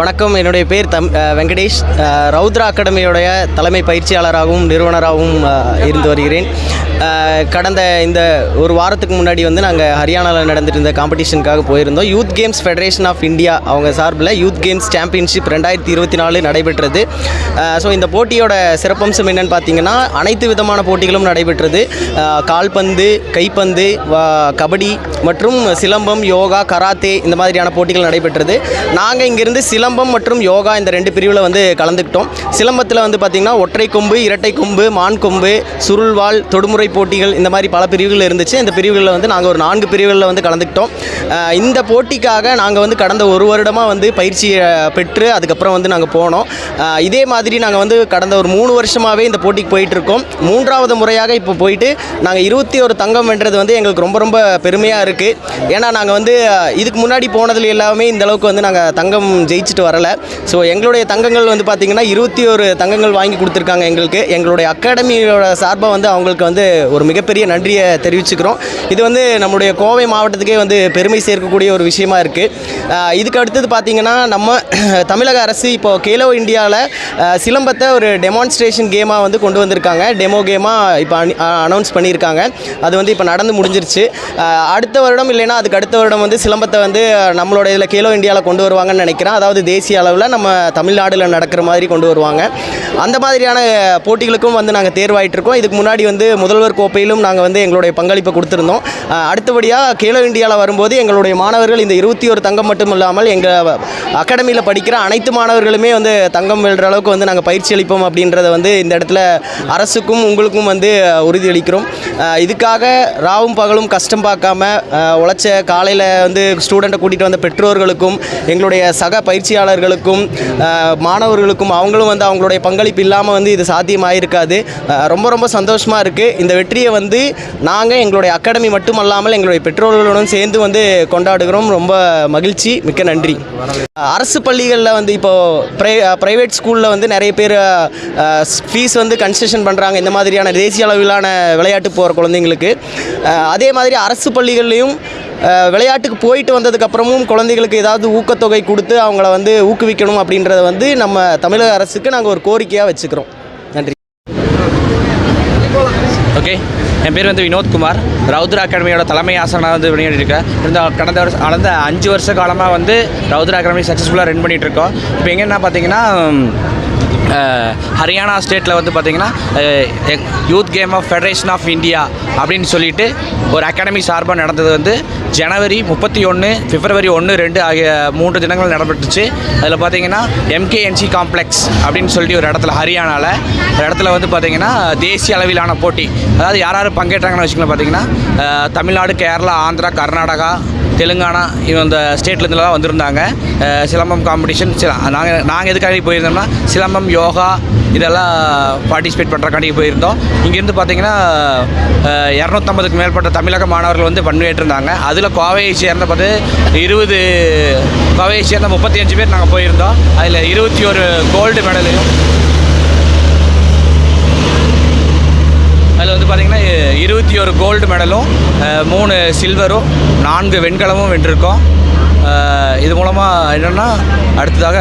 வணக்கம். என்னுடைய பேர் வெங்கடேஷ். ரௌத்ரா அகாடமியோடைய தலைமை பயிற்சியாளராகவும் நிறுவனராகவும் இருந்து வருகிறேன். கடந்த இந்த ஒரு வாரத்துக்கு முன்னாடி நாங்கள் ஹரியானாவில் நடந்துட்டு இருந்த காம்படிஷனுக்காக போயிருந்தோம். Youth games federation of India அவங்க சார்பில் யூத் கேம்ஸ் சாம்பியன்ஷிப் 2024 நடைபெற்றது. ஸோ இந்த போட்டியோட சிறப்பம்சம் என்னென்னு பார்த்தீங்கன்னா, அனைத்து விதமான போட்டிகளும் நடைபெற்றது. கால்பந்து, கைப்பந்து, கபடி மற்றும் சிலம்பம், யோகா, கராத்தே இந்த மாதிரியான போட்டிகள் நடைபெற்றது. நாங்கள் இங்கேருந்து சிலம்பம் மற்றும் யோகா இந்த 2 பிரிவில் கலந்துக்கிட்டோம். சிலம்பத்தில் பார்த்திங்கன்னா ஒற்றை கொம்பு, இரட்டை கொம்பு, மான் கொம்பு, சுருள்வாள், தொடுமுறை போட்டிகள் இந்த மாதிரி பல பிரிவுகள் இருந்துச்சு. இந்த பிரிவுகளில் நாங்கள் ஒரு 4 பிரிவுகளில் கலந்துக்கிட்டோம். இந்த போட்டிக்காக நாங்கள் கடந்த ஒரு வருடமாக பயிற்சி பெற்று அதுக்கப்புறம் நாங்கள் போனோம். இதே மாதிரி நாங்கள் கடந்த ஒரு 3 வருஷமாகவே இந்த போட்டிக்கு போயிட்டுருக்கோம். 3வது முறையாக இப்போ போயிட்டு நாங்கள் 21 தங்கம் வென்றது எங்களுக்கு ரொம்ப ரொம்ப பெருமையாக இருக்குது. ஏன்னா நாங்கள் இதுக்கு முன்னாடி போனதில் எல்லாமே இந்த அளவுக்கு நாங்கள் தங்கம் ஜெயிச்சுட்டு வரலை. ஸோ எங்களுடைய தங்கங்கள் பார்த்திங்கன்னா 21 தங்கங்கள் வாங்கி கொடுத்துருக்காங்க எங்களுக்கு. எங்களுடைய அகாடமியோட சார்பாக அவங்களுக்கு ஒரு மிகப்பெரிய நன்றியை தெரிவிச்சுக்கிறோம். இது நம்முடைய கோவை மாவட்டத்துக்கே பெருமை சேர்க்கக்கூடிய ஒரு விஷயமா இருக்குது. இதுக்கு அடுத்தது பார்த்திங்கன்னா, நம்ம தமிழக அரசு இப்போது கேலோ இந்தியாவில் சிலம்பத்தை ஒரு டெமான்ஸ்ட்ரேஷன் கேமாக கொண்டு வந்திருக்காங்க. டெமோ கேமாக இப்போ அனௌன்ஸ் பண்ணியிருக்காங்க. அது இப்போ நடந்து முடிஞ்சிருச்சு. அடுத்த வருடம் இல்லைன்னா அதுக்கு அடுத்த வருடம் சிலம்பத்தை நம்மளோட இதில் கேலோ இந்தியாவில் கொண்டு வருவாங்கன்னு நினைக்கிறேன். அதாவது தேசிய அளவில் நம்ம தமிழ்நாட்டில் நடக்கிற மாதிரி கொண்டு வருவாங்க. அந்த மாதிரியான போட்டிகளுக்கும் நாங்கள் தேர்வாயிட்டிருக்கோம். இதுக்கு முன்னாடி முதல்வர் கோப்பையிலும் நாங்கள் எங்களுடைய பங்களிப்பை கொடுத்துருந்தோம். அடுத்தபடியாக கேலோ இந்தியாவில் வரும்போது எங்களுடைய மாணவர்கள் இந்த 21 தங்கம் மட்டும் இல்லாமல் எங்கள் அகாடமியில் படிக்கிற அனைத்து மாணவர்களுமே தங்கம் வெல்ற அளவுக்கு நாங்கள் பயிற்சி அளிப்போம் அப்படின்றத இந்த இடத்துல அரசுக்கும் உங்களுக்கும் உறுதியளிக்கிறோம். இதுக்காக ராவும் பகலும் கஷ்டம் பார்க்காம உழைச்ச காலையில் ஸ்டூடெண்ட்டை கூட்டிகிட்டு வந்த பெற்றோர்களுக்கும் எங்களுடைய சக பயிற்சியாளர்களுக்கும் மாணவர்களுக்கும் அவங்களும் அவங்களுடைய பங்களிப்பு இல்லாமல் இது சாத்தியமாயிருக்காது. ரொம்ப ரொம்ப சந்தோஷமாக இருக்குது. இந்த வெற்றியை நாங்கள் எங்களுடைய அகாடமி மட்டுமல்லாமல் எங்களுடைய பெற்றோர்களுடன் சேர்ந்து கொண்டாடுகிறோம். ரொம்ப மகிழ்ச்சி, மிக்க நன்றி. அரசு பள்ளிகளில் இப்போது ப்ரைவேட் ஸ்கூலில் நிறைய பேர் ஃபீஸ் கன்செஷன் பண்ணுறாங்க இந்த மாதிரியான தேசிய அளவிலான விளையாட்டு போகிற குழந்தைங்களுக்கு. அதே மாதிரி அரசு பள்ளிகள்லையும் விளையாட்டுக்கு போயிட்டு வந்ததுக்கப்புறமும் குழந்தைகளுக்கு ஏதாவது ஊக்கத்தொகை கொடுத்து அவங்கள ஊக்குவிக்கணும் அப்படின்றத நம்ம தமிழக அரசுக்கு நாங்கள் ஒரு கோரிக்கையாக வச்சுக்கிறோம். நன்றி. ஓகே, என் பேர் வினோத்குமார். ரௌத்ரா அகாடமியோட தலைமை ஆசனாக பண்ணிகிட்ருக்கேன். கடந்த 5 வருஷ காலமாக ரௌத்ரா அகாடமி சக்ஸஸ்ஃபுல்லாக ரன் பண்ணிகிட்ருக்கோம். இப்போ எங்கன்னா பார்த்தீங்கன்னா, ஹரியானா ஸ்டேட்டில் பார்த்தீங்கன்னா youth game of federation of India அப்படின்னு சொல்லிட்டு ஒரு அகாடமி சார்பாக நடந்தது ஜனவரி 31, பிப்ரவரி 1, 2 ஆகிய 3 தினங்கள் நடைபெற்றுச்சு. அதில் பார்த்தீங்கன்னா MKNC காம்ப்ளெக்ஸ் அப்படின்னு சொல்லிட்டு ஒரு இடத்துல ஹரியானாவில் இடத்துல பார்த்தீங்கன்னா தேசிய அளவிலான போட்டி, அதாவது யார் பங்கேற்றாங்கன்னு வச்சுக்கலாம். பார்த்தீங்கன்னா தமிழ்நாடு, கேரளா, ஆந்திரா, கர்நாடகா, தெலுங்கானா இந்த ஸ்டேட்லேருந்துலாம் வந்திருந்தாங்க. சிலம்பம் காம்படிஷன் நாங்கள் எதுக்காக போயிருந்தோம்னா சிலம்பம், யோகா இதெல்லாம் பார்ட்டிசிபேட் பண்ணுறக்காண்டி போயிருந்தோம். இங்கேருந்து பார்த்திங்கன்னா 250க்கு மேற்பட்ட தமிழக மாணவர்கள் பங்கேற்றிருந்தாங்க. அதில் கோவையை சேர்ந்த 35 பேர் நாங்கள் போயிருந்தோம். அதில் 21 கோல்டு மெடலையும் அதில் பார்த்திங்கன்னா 21 கோல்டு மெடலும் 3 சில்வரும் 4 வெண்கலமும் வென்றிருக்கோம். இது மூலமாக என்னென்னா அடுத்ததாக